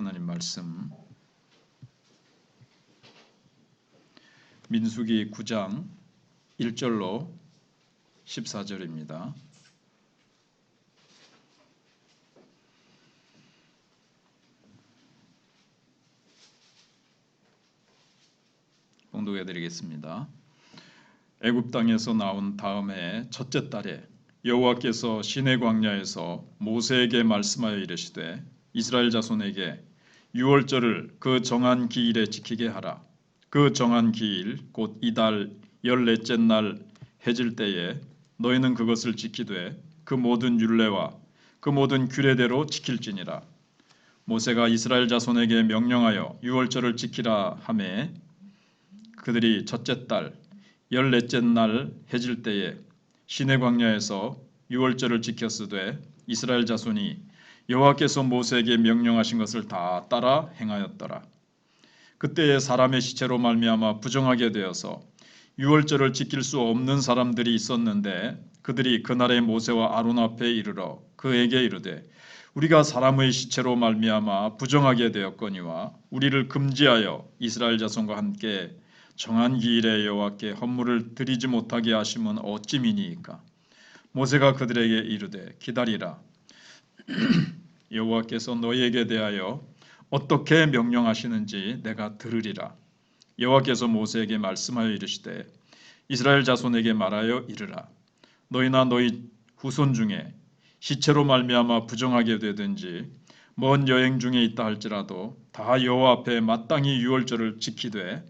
하나님 말씀 민수기 9장 1절로 14절입니다. 봉독해 드리겠습니다. 애굽 땅에서 나온 다음 해 첫째 달에 여호와께서 시내 광야에서 모세에게 말씀하여 이르시되 이스라엘 자손에게 유월절을 그 정한 기일에 지키게 하라. 그 정한 기일 곧 이달 14째 날 해질 때에 너희는 그것을 지키되 그 모든 율례와 그 모든 규례대로 지킬지니라. 모세가 이스라엘 자손에게 명령하여 유월절을 지키라 하매 그들이 첫째 달 14째 날 해질 때에 시내 광야에서 유월절을 지켰으되 이스라엘 자손이 여호와께서 모세에게 명령하신 것을 다 따라 행하였더라. 그때에 사람의 시체로 말미암아 부정하게 되어서 유월절을 지킬 수 없는 사람들이 있었는데 그들이 그날에 모세와 아론 앞에 이르러 그에게 이르되 우리가 사람의 시체로 말미암아 부정하게 되었거니와 우리를 금지하여 이스라엘 자손과 함께 정한 기일에 여호와께 헌물을 드리지 못하게 하심은 어찌미니이까. 모세가 그들에게 이르되 기다리라. 여호와께서 너희에게 대하여 어떻게 명령하시는지 내가 들으리라. 여호와께서 모세에게 말씀하여 이르시되 이스라엘 자손에게 말하여 이르라. 너희나 너희 후손 중에 시체로 말미암아 부정하게 되든지 먼 여행 중에 있다 할지라도 다 여호와 앞에 마땅히 유월절을 지키되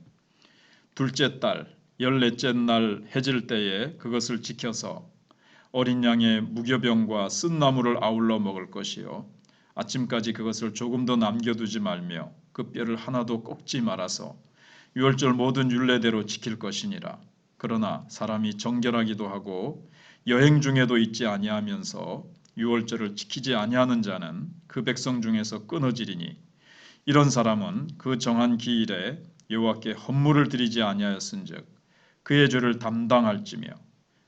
둘째 달 14째 날 해질 때에 그것을 지켜서 어린 양의 무교병과 쓴 나물을 아울러 먹을 것이요 아침까지 그것을 조금 더 남겨두지 말며 그 뼈를 하나도 꺾지 말아서 유월절 모든 율례대로 지킬 것이니라. 그러나 사람이 정결하기도 하고 여행 중에도 있지 아니하면서 유월절을 지키지 아니하는 자는 그 백성 중에서 끊어지리니 이런 사람은 그 정한 기일에 여호와께 헌물을 드리지 아니하였은즉 그의 죄를 담당할지며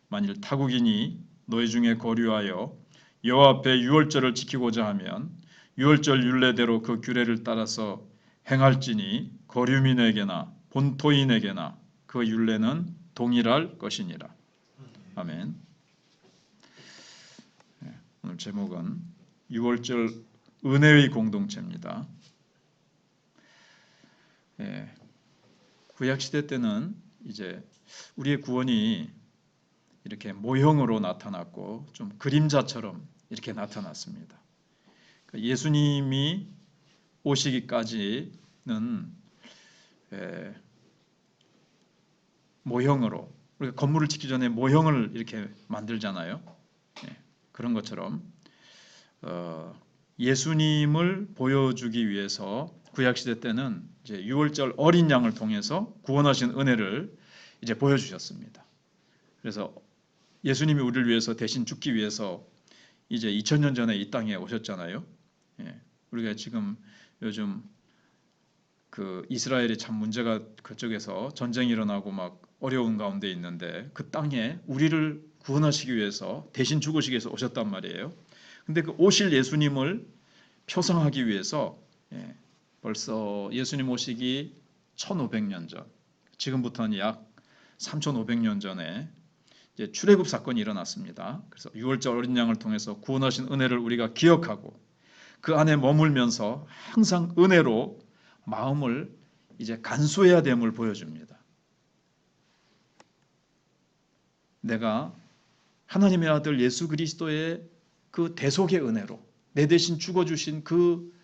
만일 타국인이 너희 중에 거류하여 여호와 앞에 유월절을 지키고자 하면 유월절 율례대로 그 규례를 따라서 행할지니 거류민에게나 본토인에게나 그 율례는 동일할 것이니라. 아멘. 오늘 제목은 유월절 은혜의 공동체입니다. 구약 시대 때는 이제 우리의 구원이 이렇게 모형으로 나타났고 좀 그림자처럼 이렇게 나타났습니다. 예수님이 오시기까지는 모형으로 우리가 건물을 짓기 전에 모형을 이렇게 만들잖아요. 그런 것처럼 예수님을 보여주기 위해서 구약 시대 때는 이제 유월절 어린 양을 통해서 구원하신 은혜를 이제 보여주셨습니다. 그래서 예수님이 우리를 위해서 대신 죽기 위해서 이제 2000년 전에 이 땅에 오셨잖아요. 우리가 지금 요즘 그 이스라엘이 참 문제가 그쪽에서 전쟁이 일어나고 막 어려운 가운데 있는데 그 땅에 우리를 구원하시기 위해서 대신 죽으시기 위해서 오셨단 말이에요. 근데 그 오실 예수님을 표상하기 위해서 벌써 예수님 오시기 1500년 전, 지금부터는 약 3500년 전에 이제 출애굽 사건이 일어났습니다. 그래서 유월절 어린 양을 통해서 구원하신 은혜를 우리가 기억하고 그 안에 머물면서 항상 은혜로 마음을 이제 간수해야 됨을 보여줍니다. 내가 하나님의 아들 예수 그리스도의 그 대속의 은혜로 내 대신 죽어주신 그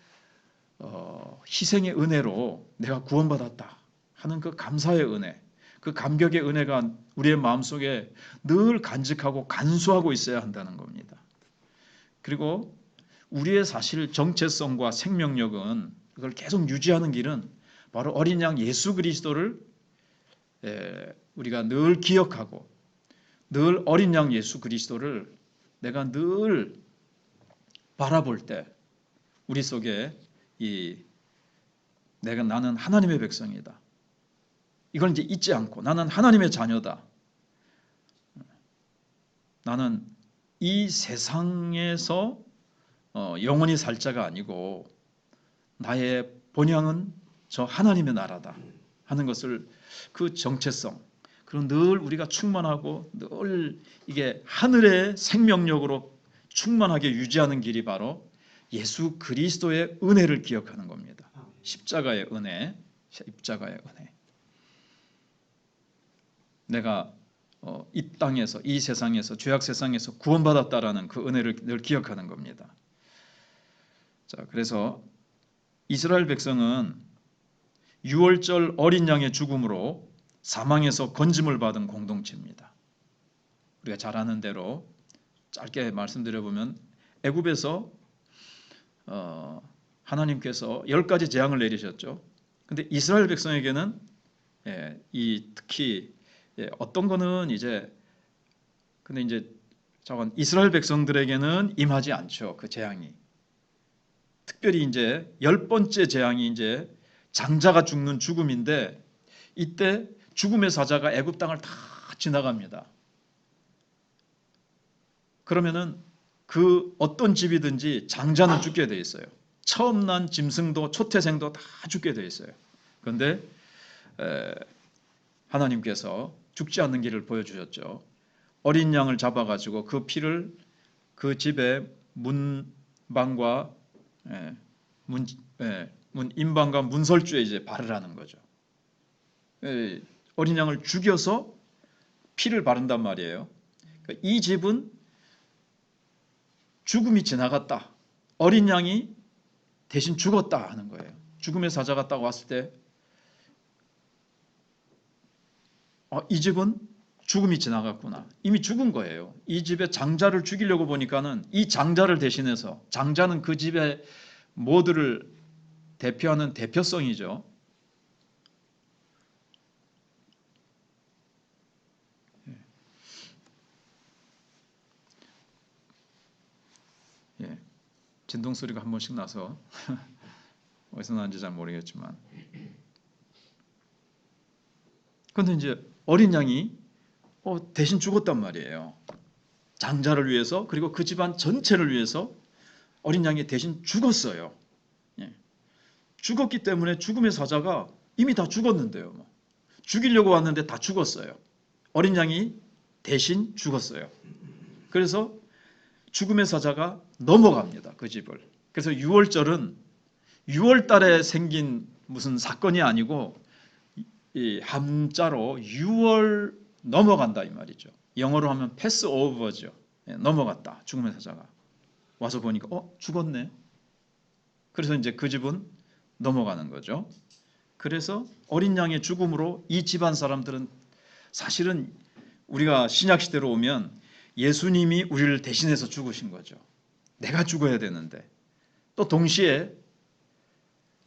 희생의 은혜로 내가 구원받았다 하는 그 감사의 은혜, 그 감격의 은혜가 우리의 마음속에 늘 간직하고 간수하고 있어야 한다는 겁니다. 그리고 우리의 사실 정체성과 생명력은 그걸 계속 유지하는 길은 바로 어린 양 예수 그리스도를 우리가 늘 기억하고 늘 어린 양 예수 그리스도를 내가 늘 바라볼 때 우리 속에 나는 하나님의 백성이다. 이걸 이제 잊지 않고 나는 하나님의 자녀다. 나는 이 세상에서 영원히 살 자가 아니고 나의 본향은 저 하나님의 나라다 하는 것을, 그 정체성, 그리고 늘 우리가 충만하고 늘 이게 하늘의 생명력으로 충만하게 유지하는 길이 바로 예수 그리스도의 은혜를 기억하는 겁니다. 십자가의 은혜, 십자가의 은혜. 내가 이 땅에서, 이 세상에서, 죄악 세상에서 구원받았다라는 그 은혜를 늘 기억하는 겁니다. 자, 그래서 이스라엘 백성은 유월절 어린 양의 죽음으로 사망에서 건짐을 받은 공동체입니다. 우리가 잘 아는 대로 짧게 말씀드려보면 애굽에서 하나님께서 10가지 재앙을 내리셨죠. 근데 이스라엘 백성에게는 특히 어떤 거는 근데 이스라엘 백성들에게는 임하지 않죠. 그 재앙이. 특별히 10번째 재앙이 장자가 죽는 죽음인데, 이때 죽음의 사자가 애굽 땅을 다 지나갑니다. 그러면은 그 어떤 집이든지 장자는 죽게 돼 있어요. 처음 난 짐승도 초태생도 다 죽게 돼 있어요. 그런데 하나님께서 죽지 않는 길을 보여주셨죠. 어린 양을 잡아가지고 그 피를 그 집의 문방과 인방과 문설주에 바르라는 거죠. 어린 양을 죽여서 피를 바른단 말이에요. 이 집은 죽음이 지나갔다, 어린 양이 대신 죽었다 하는 거예요. 죽음의 사자가 딱 왔을 때 이 집은 죽음이 지나갔구나, 이미 죽은 거예요. 이 집의 장자를 죽이려고 보니까는 이 장자를 대신해서, 장자는 그 집의 모두를 대표하는 대표성이죠. 진동 소리가 한 번씩 나서 어디서 나는지 잘 모르겠지만, 그런데 어린 양이 대신 죽었단 말이에요. 장자를 위해서, 그리고 그 집안 전체를 위해서 어린 양이 대신 죽었어요. 죽었기 때문에 죽음의 사자가 이미 다 죽었는데요. 죽이려고 왔는데 다 죽었어요. 어린 양이 대신 죽었어요. 그래서 죽음의 사자가 넘어갑니다, 그 집을. 그래서 유월절은 6월 달에 생긴 무슨 사건이 아니고 이 한자로 6월 넘어간다 이 말이죠. 영어로 하면 패스 오버죠. 넘어갔다. 죽음의 사자가 와서 보니까 죽었네. 그래서 그 집은 넘어가는 거죠. 그래서 어린 양의 죽음으로 이 집안 사람들은, 사실은 우리가 신약 시대로 오면 예수님이 우리를 대신해서 죽으신 거죠. 내가 죽어야 되는데, 또 동시에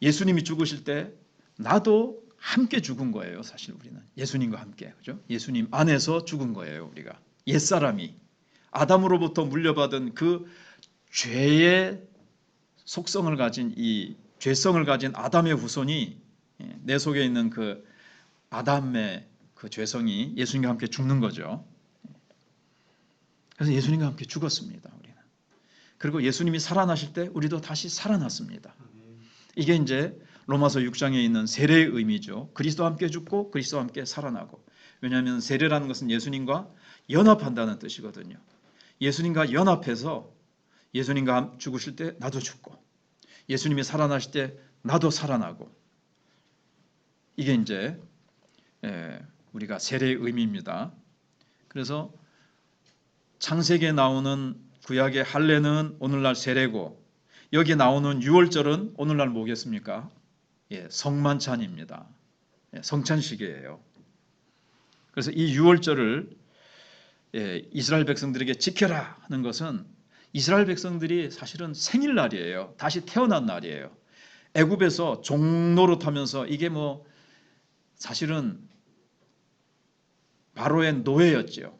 예수님이 죽으실 때 나도 함께 죽은 거예요. 사실 우리는 예수님과 함께, 그죠? 예수님 안에서 죽은 거예요. 우리가 옛사람이 아담으로부터 물려받은 그 죄의 속성을 가진, 이 죄성을 가진 아담의 후손이, 내 속에 있는 그 아담의 그 죄성이 예수님과 함께 죽는 거죠. 그래서 예수님과 함께 죽었습니다, 우리는. 그리고 예수님이 살아나실 때 우리도 다시 살아났습니다. 이게 로마서 6장에 있는 세례의 의미죠. 그리스도와 함께 죽고 그리스도와 함께 살아나고. 왜냐하면 세례라는 것은 예수님과 연합한다는 뜻이거든요. 예수님과 연합해서 예수님과 죽으실 때 나도 죽고, 예수님이 살아나실 때 나도 살아나고, 이게 우리가 세례의 의미입니다. 그래서 창세기에 나오는 구약의 할례는 오늘날 세례고, 여기 나오는 유월절은 오늘날 뭐겠습니까? 성만찬입니다. 성찬식이에요. 그래서 이 유월절을 이스라엘 백성들에게 지켜라 하는 것은, 이스라엘 백성들이 사실은 생일날이에요. 다시 태어난 날이에요. 애굽에서 종노릇하면서, 이게 사실은 바로의 노예였죠.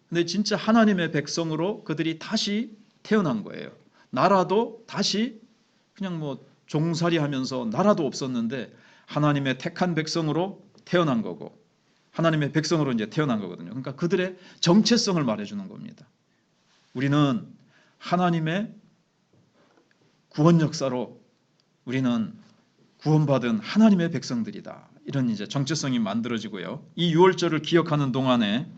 근데 진짜 하나님의 백성으로 그들이 다시 태어난 거예요. 나라도 다시 그냥 종살이 하면서, 나라도 없었는데 하나님의 택한 백성으로 태어난 거고, 하나님의 백성으로 태어난 거거든요. 그러니까 그들의 정체성을 말해주는 겁니다. 우리는 하나님의 구원 역사로 우리는 구원받은 하나님의 백성들이다. 이런 이제 정체성이 만들어지고요. 이 유월절을 기억하는 동안에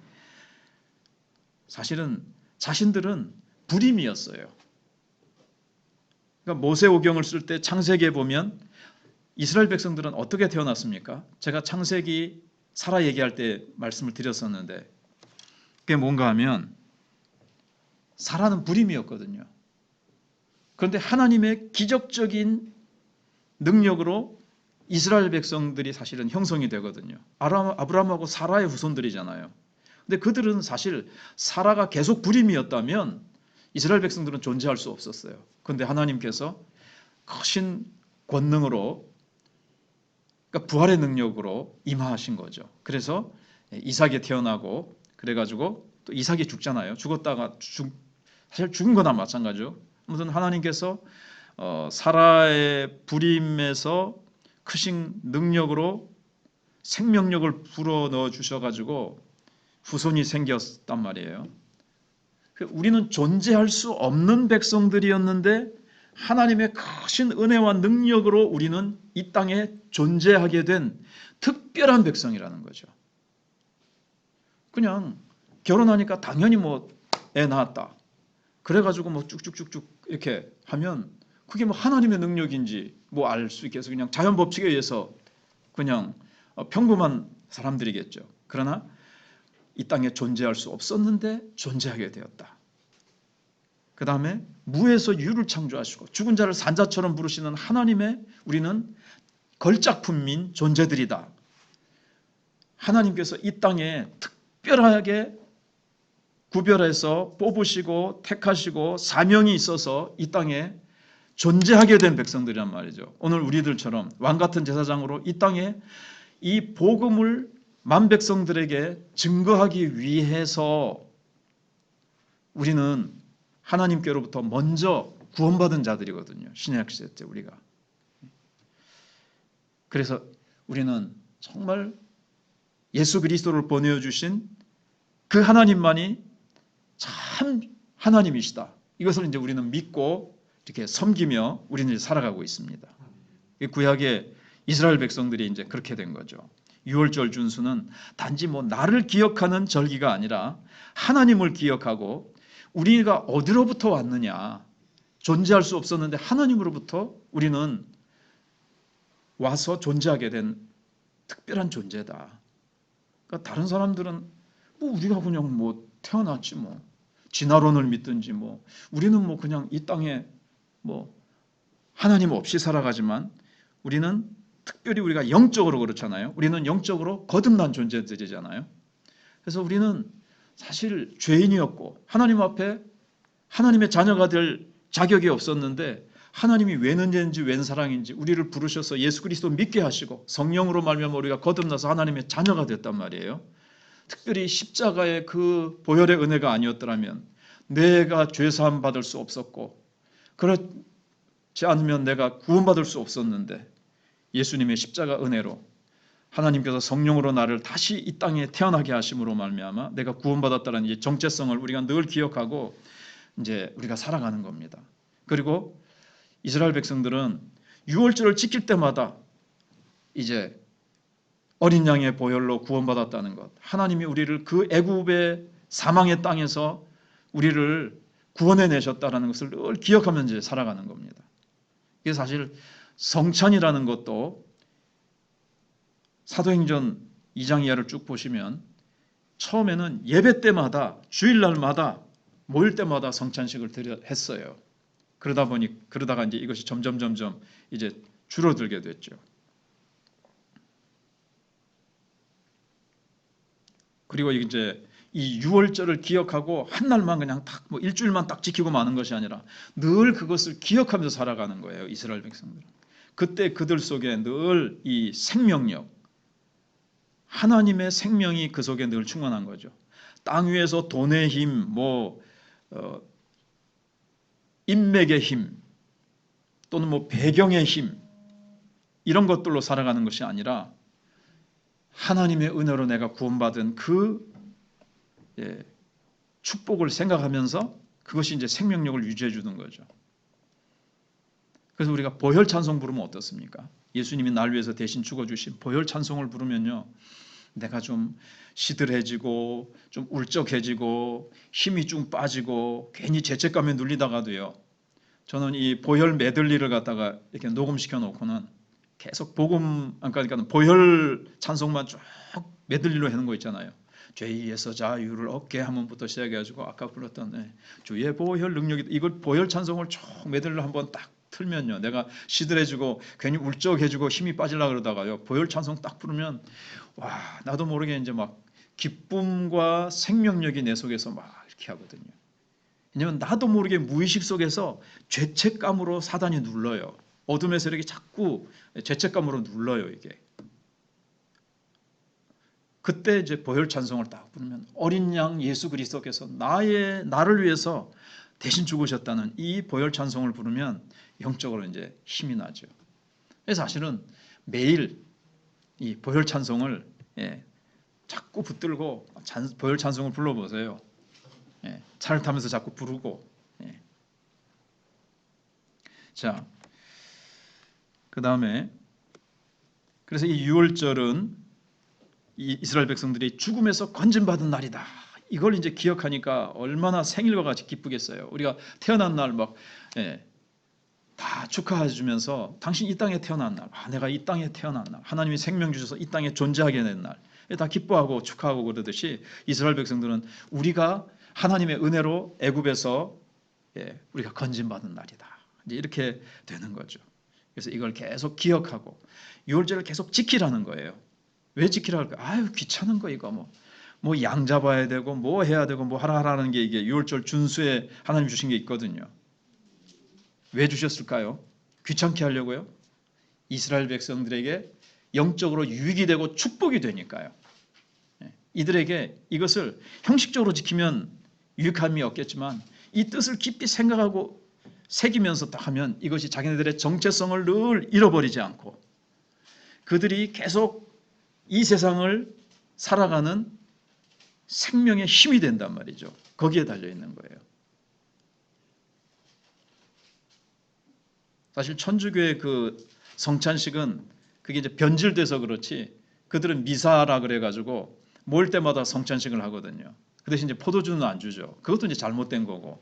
사실은 자신들은 불임이었어요. 그러니까 모세오경을 쓸 때 창세기에 보면 이스라엘 백성들은 어떻게 태어났습니까? 제가 창세기 사라 얘기할 때 말씀을 드렸었는데 그게 뭔가 하면 사라는 불임이었거든요. 그런데 하나님의 기적적인 능력으로 이스라엘 백성들이 사실은 형성이 되거든요. 아브라함하고 사라의 후손들이잖아요. 근데 그들은 사실 사라가 계속 불임이었다면 이스라엘 백성들은 존재할 수 없었어요. 그런데 하나님께서 크신 권능으로, 그러니까 부활의 능력으로 임하신 거죠. 그래서 이삭이 태어나고 그래가지고 또 이삭이 죽잖아요. 죽었다가 사실 죽은 거나 마찬가지죠. 아무튼 하나님께서 사라의 불임에서 크신 능력으로 생명력을 불어넣어 주셔가지고 후손이 생겼단 말이에요. 우리는 존재할 수 없는 백성들이었는데 하나님의 크신 은혜와 능력으로 우리는 이 땅에 존재하게 된 특별한 백성이라는 거죠. 그냥 결혼하니까 당연히 뭐 애 낳았다. 그래가지고 뭐 쭉쭉쭉쭉 이렇게 하면 그게 뭐 하나님의 능력인지 뭐 알 수 있겠어. 그냥 자연 법칙에 의해서 그냥 평범한 사람들이겠죠. 그러나 이 땅에 존재할 수 없었는데 존재하게 되었다. 그 다음에 무에서 유를 창조하시고 죽은 자를 산자처럼 부르시는 하나님의 우리는 걸작품인 존재들이다. 하나님께서 이 땅에 특별하게 구별해서 뽑으시고 택하시고 사명이 있어서 이 땅에 존재하게 된 백성들이란 말이죠. 오늘 우리들처럼 왕같은 제사장으로 이 땅에 이 복음을 만 백성들에게 증거하기 위해서 우리는 하나님께로부터 먼저 구원받은 자들이거든요. 신약 시대 때 우리가. 그래서 우리는 정말 예수 그리스도를 보내주신 그 하나님만이 참 하나님이시다. 이것을 이제 우리는 믿고 이렇게 섬기며 우리는 이제 살아가고 있습니다. 구약의 이스라엘 백성들이 이제 그렇게 된 거죠. 유월절 준수는 단지 뭐 나를 기억하는 절기가 아니라 하나님을 기억하고 우리가 어디로부터 왔느냐, 존재할 수 없었는데 하나님으로부터 우리는 와서 존재하게 된 특별한 존재다. 그러니까 다른 사람들은 뭐 우리가 그냥 뭐 태어났지 뭐 진화론을 믿든지 뭐 우리는 뭐 그냥 이 땅에 뭐 하나님 없이 살아가지만 우리는 특별히 우리가 영적으로 그렇잖아요. 우리는 영적으로 거듭난 존재들이잖아요. 그래서 우리는 사실 죄인이었고 하나님 앞에 하나님의 자녀가 될 자격이 없었는데 하나님이 웬 은혜인지 웬 사랑인지 우리를 부르셔서 예수 그리스도 믿게 하시고 성령으로 말미암아 우리가 거듭나서 하나님의 자녀가 됐단 말이에요. 특별히 십자가의 그 보혈의 은혜가 아니었더라면 내가 죄사함 받을 수 없었고 그렇지 않으면 내가 구원받을 수 없었는데 예수님의 십자가 은혜로 하나님께서 성령으로 나를 다시 이 땅에 태어나게 하심으로 말미암아 내가 구원받았다는 이 정체성을 우리가 늘 기억하고 이제 우리가 살아가는 겁니다. 그리고 이스라엘 백성들은 유월절을 지킬 때마다 이제 어린 양의 보혈로 구원받았다는 것, 하나님이 우리를 그 애굽의 사망의 땅에서 우리를 구원해 내셨다는 것을 늘 기억하면서 이제 살아가는 겁니다. 이게 사실 성찬이라는 것도 사도행전 2장 이하를 쭉 보시면 처음에는 예배 때마다 주일날마다 모일 때마다 성찬식을 했어요. 그러다가 이제 이것이 점점 이제 줄어들게 됐죠. 그리고 이제 이 유월절을 기억하고 한 날만 그냥 딱 뭐 일주일만 딱 지키고 마는 것이 아니라 늘 그것을 기억하면서 살아가는 거예요. 이스라엘 백성들은. 그때 그들 속에 늘 이 생명력, 하나님의 생명이 그 속에 늘 충만한 거죠. 땅 위에서 돈의 힘, 인맥의 힘, 또는 뭐 배경의 힘 이런 것들로 살아가는 것이 아니라 하나님의 은혜로 내가 구원받은 그 축복을 생각하면서 그것이 이제 생명력을 유지해 주는 거죠. 그래서 우리가 보혈 찬송 부르면 어떻습니까? 예수님이 날 위해서 대신 죽어주신 보혈 찬송을 부르면요, 내가 좀 시들해지고 좀 울적해지고 힘이 좀 빠지고 괜히 죄책감에 눌리다가도요, 저는 이 보혈 메들리를 갖다가 이렇게 녹음시켜 놓고는 계속 그러니까 보혈 찬송만 쭉 메들리로 하는 거 있잖아요. 죄에서 자유를 얻게 하면부터 시작해가지고 아까 불렀던 주의 보혈 능력이, 이걸 보혈 찬송을 쭉 메들리로 한번 딱 틀면요, 내가 시들해지고 괜히 울적해지고 힘이 빠지려 그러다가요, 보혈 찬송 딱 부르면 와, 나도 모르게 이제 막 기쁨과 생명력이 내 속에서 막 이렇게 하거든요. 왜냐면 나도 모르게 무의식 속에서 죄책감으로 사단이 눌러요. 어둠의 세력이 자꾸 죄책감으로 눌러요, 이게. 그때 이제 보혈 찬송을 딱 부르면 어린 양 예수 그리스도께서 나를 위해서 대신 죽으셨다는 이 보혈 찬송을 부르면 영적으로 이제 힘이 나죠. 그래서 사실은 매일 이 보혈 찬송을 자꾸 붙들고 보혈 찬송을 불러보세요. 차를 타면서 자꾸 부르고. 자, 그 다음에 그래서 이 6월절은 이 이스라엘 백성들이 죽음에서 건진받은 날이다. 이걸 이제 기억하니까 얼마나 생일과 같이 기쁘겠어요. 우리가 태어난 날 막 다 축하해주면서 당신 이 땅에 태어난 날, 내가 이 땅에 태어난 날, 하나님이 생명 주셔서 이 땅에 존재하게 된 날, 다 기뻐하고 축하하고 그러듯이 이스라엘 백성들은 우리가 하나님의 은혜로 애굽에서 우리가 건진받은 날이다. 이제 이렇게 되는 거죠. 그래서 이걸 계속 기억하고 6월절을 계속 지키라는 거예요. 왜 지키라고 할까요? 아유, 귀찮은 거 이거 뭐 양 잡아야 되고 뭐 해야 되고 뭐 하라는 게 이게 6월절 준수에 하나님 주신 게 있거든요. 왜 주셨을까요? 귀찮게 하려고요? 이스라엘 백성들에게 영적으로 유익이 되고 축복이 되니까요. 이들에게 이것을 형식적으로 지키면 유익함이 없겠지만 이 뜻을 깊이 생각하고 새기면서 딱 하면 이것이 자기네들의 정체성을 늘 잃어버리지 않고 그들이 계속 이 세상을 살아가는 생명의 힘이 된단 말이죠. 거기에 달려있는 거예요. 사실 천주교의 그 성찬식은 그게 이제 변질돼서 그렇지 그들은 미사라 그래가지고 모일 때마다 성찬식을 하거든요. 그 대신 이제 포도주는 안 주죠. 그것도 이제 잘못된 거고.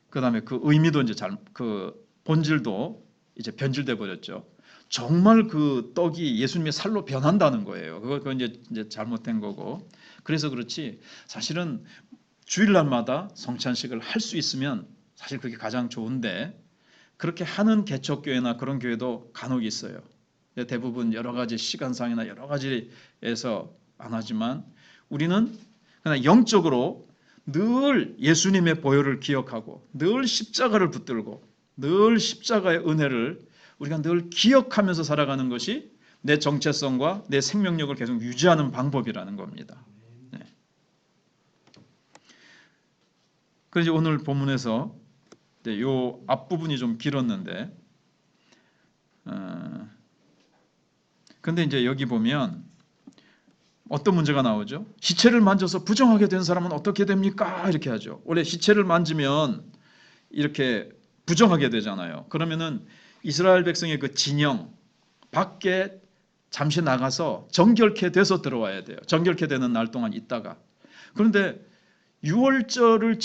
그 다음에 그 의미도 이제 그 본질도 이제 변질돼 버렸죠. 정말 그 떡이 예수님의 살로 변한다는 거예요. 그거 이제 잘못된 거고. 그래서 그렇지 사실은 주일날마다 성찬식을 할 수 있으면 사실 그게 가장 좋은데 그렇게 하는 개척교회나 그런 교회도 간혹 있어요. 대부분 여러 가지 시간상이나 여러 가지에서 안 하지만 우리는 그냥 영적으로 늘 예수님의 보혈을 기억하고 늘 십자가를 붙들고 늘 십자가의 은혜를 우리가 늘 기억하면서 살아가는 것이 내 정체성과 내 생명력을 계속 유지하는 방법이라는 겁니다. 네. 그래서 오늘 본문에서 이 앞부분이 좀 길었는데 근데 이제 여기 보면 어떤 문제가 나오죠? 시체를 만져서 부정하게 된 사람은 어떻게 됩니까? 이렇게 하죠. 원래 시체를 만지면 이렇게 부정하게 되잖아요. 그러면은 이스라엘 백성의 그 진영 밖에 잠시 나가서 정결케 돼서 들어와야 돼요. 정결케 되는 날 동안 있다가. 그런데 6월절을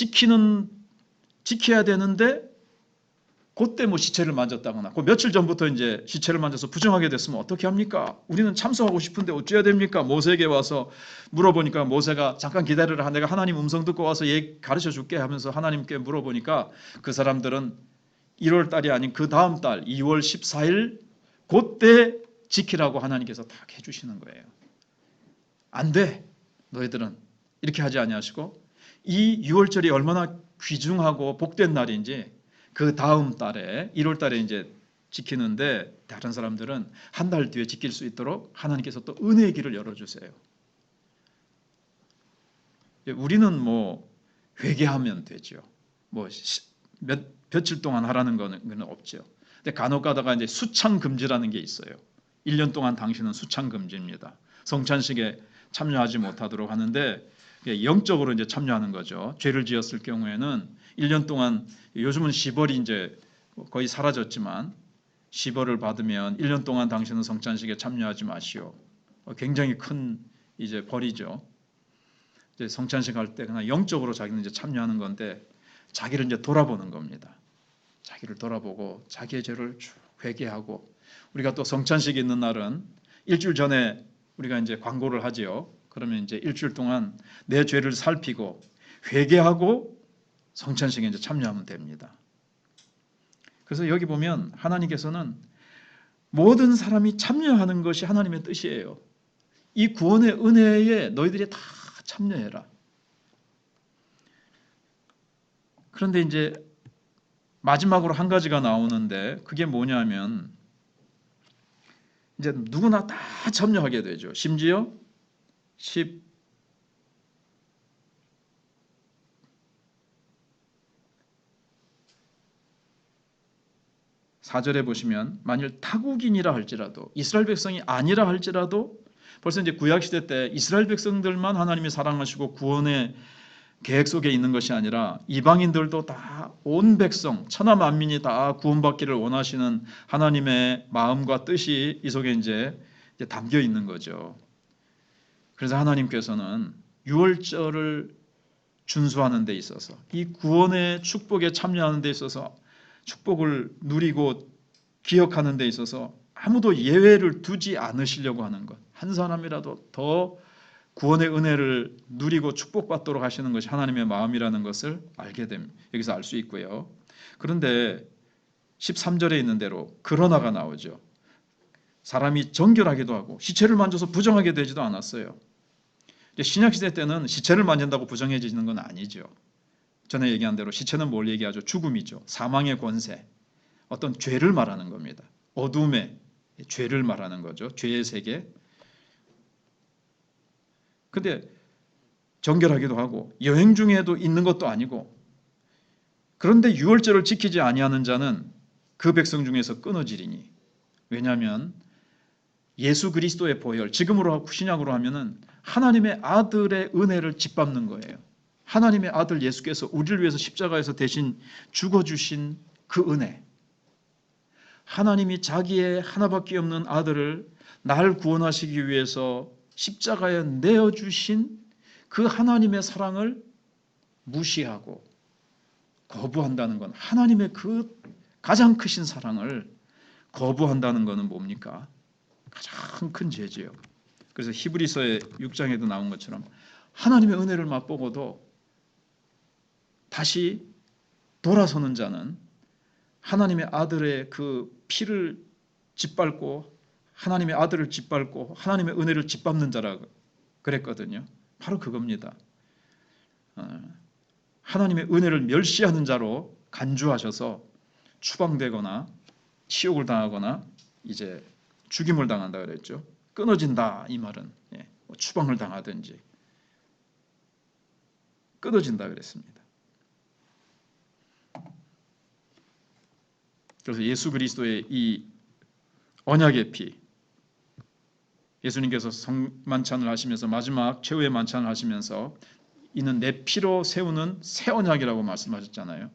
지켜야 되는데 그때 뭐 시체를 만졌다거나 그 며칠 전부터 이제 시체를 만져서 부정하게 됐으면 어떻게 합니까? 우리는 참석하고 싶은데 어찌해야 됩니까? 모세에게 와서 물어보니까 모세가 잠깐 기다려라. 내가 하나님 음성 듣고 와서 가르쳐 줄게 하면서 하나님께 물어보니까 그 사람들은 1월 달이 아닌 그 다음 달 2월 14일 그때 지키라고 하나님께서 다 해주시는 거예요. 안 돼. 너희들은 이렇게 하지 아니하시고 이 6월절이 얼마나 귀중하고 복된 날인지 그 다음 달에 1월 달에 이제 지키는데 다른 사람들은 한 달 뒤에 지킬 수 있도록 하나님께서 또 은혜의 길을 열어주세요. 우리는 뭐 회개하면 되죠. 뭐 며칠 동안 하라는 건 없죠. 근데 간혹 가다가 이제 수창 금지라는 게 있어요. 1년 동안 당신은 수창 금지입니다. 성찬식에 참여하지 못하도록 하는데 영적으로 이제 참여하는 거죠. 죄를 지었을 경우에는 1년 동안 요즘은 시벌이 이제 거의 사라졌지만 시벌을 받으면 1년 동안 당신은 성찬식에 참여하지 마시오. 굉장히 큰 이제 벌이죠. 이제 성찬식 할 때 그냥 영적으로 자기는 이제 참여하는 건데 자기를 이제 돌아보는 겁니다. 자기를 돌아보고 자기의 죄를 쭉 회개하고, 우리가 또 성찬식이 있는 날은 일주일 전에 우리가 이제 광고를 하지요. 그러면 이제 일주일 동안 내 죄를 살피고 회개하고 성찬식에 이제 참여하면 됩니다. 그래서 여기 보면 하나님께서는 모든 사람이 참여하는 것이 하나님의 뜻이에요. 이 구원의 은혜에 너희들이 다 참여해라. 그런데 이제 마지막으로 한 가지가 나오는데 그게 뭐냐면 이제 누구나 다 참여하게 되죠. 심지어 14절에 보시면 만일 타국인이라 할지라도 이스라엘 백성이 아니라 할지라도 벌써 이제 구약시대 때 이스라엘 백성들만 하나님이 사랑하시고 구원의 계획 속에 있는 것이 아니라 이방인들도 다 온 백성 천하 만민이 다 구원받기를 원하시는 하나님의 마음과 뜻이 이 속에 이제 담겨 있는 거죠. 그래서 하나님께서는 유월절을 준수하는 데 있어서 이 구원의 축복에 참여하는 데 있어서 축복을 누리고 기억하는 데 있어서 아무도 예외를 두지 않으시려고 하는 것. 한 사람이라도 더 구원의 은혜를 누리고 축복받도록 하시는 것이 하나님의 마음이라는 것을 알게 됩니다. 여기서 알 수 있고요. 그런데 13절에 있는 대로 그러나가 나오죠. 사람이 정결하기도 하고 시체를 만져서 부정하게 되지도 않았어요. 신약시대 때는 시체를 만진다고 부정해지는 건 아니죠. 전에 얘기한 대로 시체는 뭘 얘기하죠? 죽음이죠. 사망의 권세, 어떤 죄를 말하는 겁니다. 어둠의 죄를 말하는 거죠. 죄의 세계. 근데 정결하기도 하고 여행 중에도 있는 것도 아니고, 그런데 유월절을 지키지 아니하는 자는 그 백성 중에서 끊어지리니. 왜냐하면 예수 그리스도의 보혈, 지금으로 신약으로 하면은 하나님의 아들의 은혜를 짓밟는 거예요. 하나님의 아들 예수께서 우리를 위해서 십자가에서 대신 죽어주신 그 은혜, 하나님이 자기의 하나밖에 없는 아들을 날 구원하시기 위해서 십자가에 내어주신 그 하나님의 사랑을 무시하고 거부한다는 건, 하나님의 그 가장 크신 사랑을 거부한다는 것은 뭡니까? 가장 큰 죄지요. 그래서 히브리서의 6장에도 나온 것처럼 하나님의 은혜를 맛보고도 다시 돌아서는 자는 하나님의 아들의 그 피를 짓밟고 하나님의 아들을 짓밟고 하나님의 은혜를 짓밟는 자라 그랬거든요. 바로 그겁니다. 하나님의 은혜를 멸시하는 자로 간주하셔서 추방되거나 치욕을 당하거나 이제 죽임을 당한다 그랬죠. 끊어진다 이 말은 추방을 당하든지 끊어진다 그랬습니다. 그래서 예수 그리스도의 이 언약의 피, 예수님께서 성만찬을 하시면서 마지막 최후의 만찬을 하시면서 이는 내 피로 세우는 새 언약이라고 말씀하셨잖아요.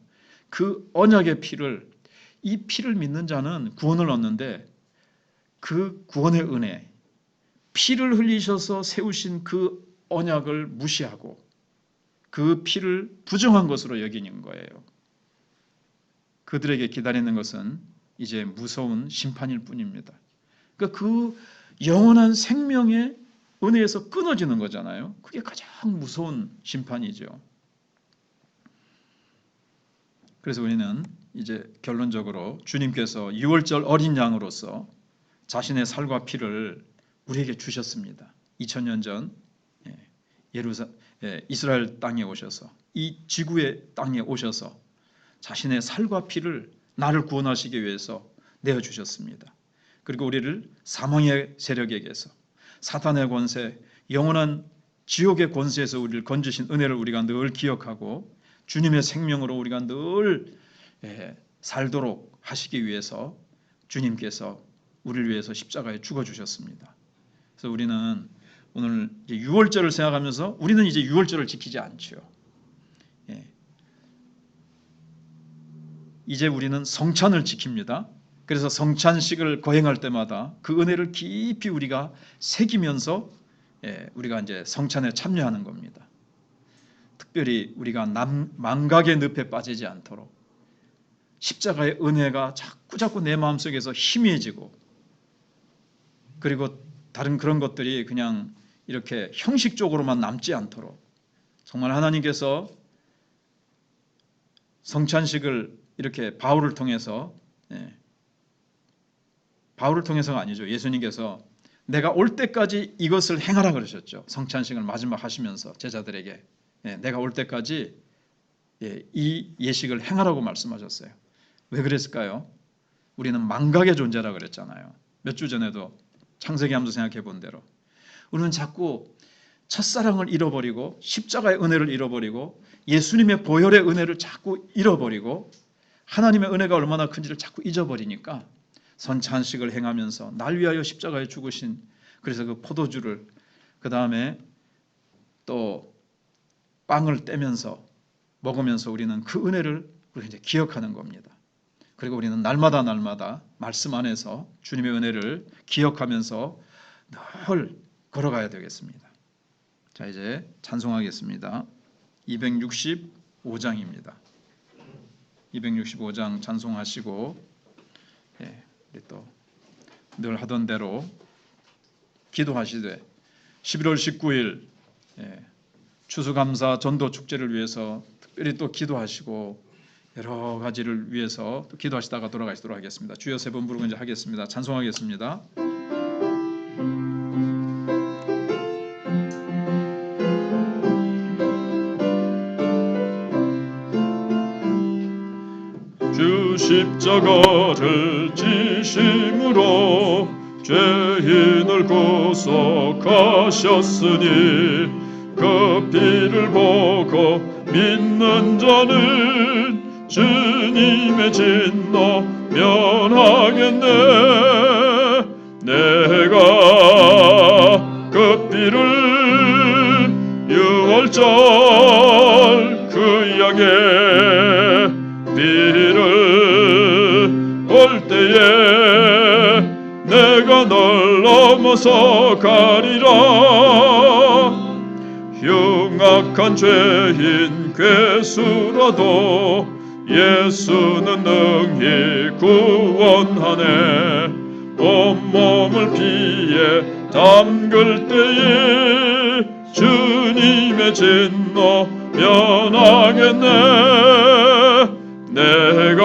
그 언약의 피를, 이 피를 믿는 자는 구원을 얻는데 그 구원의 은혜, 피를 흘리셔서 세우신 그 언약을 무시하고 그 피를 부정한 것으로 여기는 거예요. 그들에게 기다리는 것은 이제 무서운 심판일 뿐입니다. 그러니까 그 영원한 생명의 은혜에서 끊어지는 거잖아요. 그게 가장 무서운 심판이죠. 그래서 우리는 이제 결론적으로 주님께서 유월절 어린 양으로서 자신의 살과 피를 우리에게 주셨습니다. 2000년 전 이스라엘 땅에 오셔서, 이 지구의 땅에 오셔서 자신의 살과 피를 나를 구원하시기 위해서 내어주셨습니다. 그리고 우리를 사망의 세력에게서, 사탄의 권세, 영원한 지옥의 권세에서 우리를 건지신 은혜를 우리가 늘 기억하고 주님의 생명으로 우리가 늘 살도록 하시기 위해서 주님께서 우리를 위해서 십자가에 죽어주셨습니다. 그래서 우리는 오늘 유월절을 생각하면서 우리는 이제 유월절을 지키지 않죠. 이제 우리는 성찬을 지킵니다. 그래서 성찬식을 거행할 때마다 그 은혜를 깊이 우리가 새기면서 우리가 이제 성찬에 참여하는 겁니다. 특별히 우리가 망각의 늪에 빠지지 않도록 십자가의 은혜가 자꾸 내 마음속에서 희미해지고, 그리고 다른 그런 것들이 그냥 이렇게 형식적으로만 남지 않도록 정말 하나님께서 성찬식을 이렇게 바울을 통해서가 아니죠. 예수님께서 내가 올 때까지 이것을 행하라 그러셨죠. 성찬식을 마지막 하시면서 제자들에게 내가 올 때까지 이 예식을 행하라고 말씀하셨어요. 왜 그랬을까요? 우리는 망각의 존재라 그랬잖아요. 몇 주 전에도 창세기 하면서 생각해 본 대로 우리는 자꾸 첫사랑을 잃어버리고 십자가의 은혜를 잃어버리고 예수님의 보혈의 은혜를 자꾸 잃어버리고 하나님의 은혜가 얼마나 큰지를 자꾸 잊어버리니까 성찬식을 행하면서 날 위하여 십자가에 죽으신, 그래서 그 포도주를 그 다음에 또 빵을 떼면서 먹으면서 우리는 그 은혜를 우리가 이제 기억하는 겁니다. 그리고 우리는 날마다 말씀 안에서 주님의 은혜를 기억하면서 늘 걸어가야 되겠습니다. 자, 이제 찬송하겠습니다. 265장입니다. 265장 찬송하시고 우리 또 늘 하던 대로 기도하시되 11월 19일 추수감사 전도 축제를 위해서 특별히 또 기도하시고 여러 가지를 위해서 또 기도하시다가 돌아가시도록 하겠습니다. 주여 세 번 부르고 이제 하겠습니다. 찬송하겠습니다. 주 십자가를 지심으로 죄인을 구속하셨으니 그 피를 보고 믿는 자는 주님의 진노 면하겠네. 내가 그 피를 유월절 그 양의 피를 볼 때에 내가 널 넘어서 가리라. 흉악한 죄인 괴수라도 예수는 능히 구원하네. 온몸을 피에 담글 때에 주님의 진노 면하겠네. 내가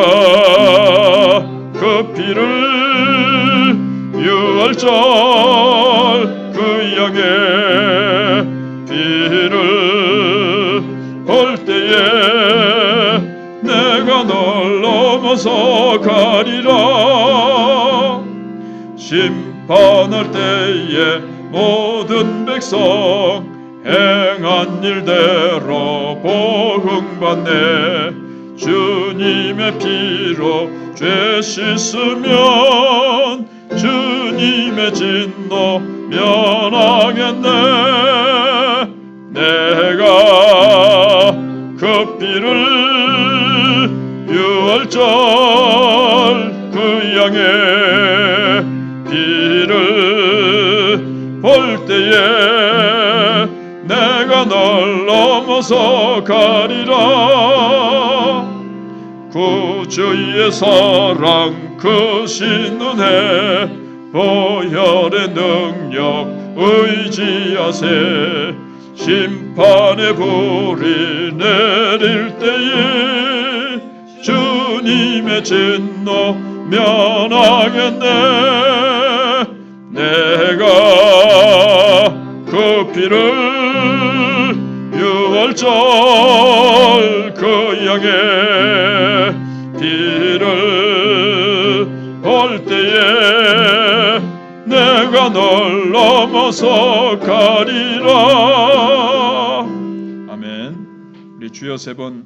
그 피를 유월절 그 양의 피를 볼 때에 내가 널 넘어서 가리라. 심판할 때에 모든 백성 행한 일대로 보응받네. 주님의 피로 죄 씻으면 주님의 진노 면하겠네. 내가 그 피를 유월절 그 양의 피를 볼 때에 내가 널 넘어서 가리라. 구주의 사랑 크신 은혜 보혈의 능력 의지하세. 심판의 불이 내릴 때에 주님의 진노 면하겠네. 내가 그 피를 유월절 그 양의 피를 볼 때에 내가 널 넘어서 가리라. 아멘. 우리 주여 세 번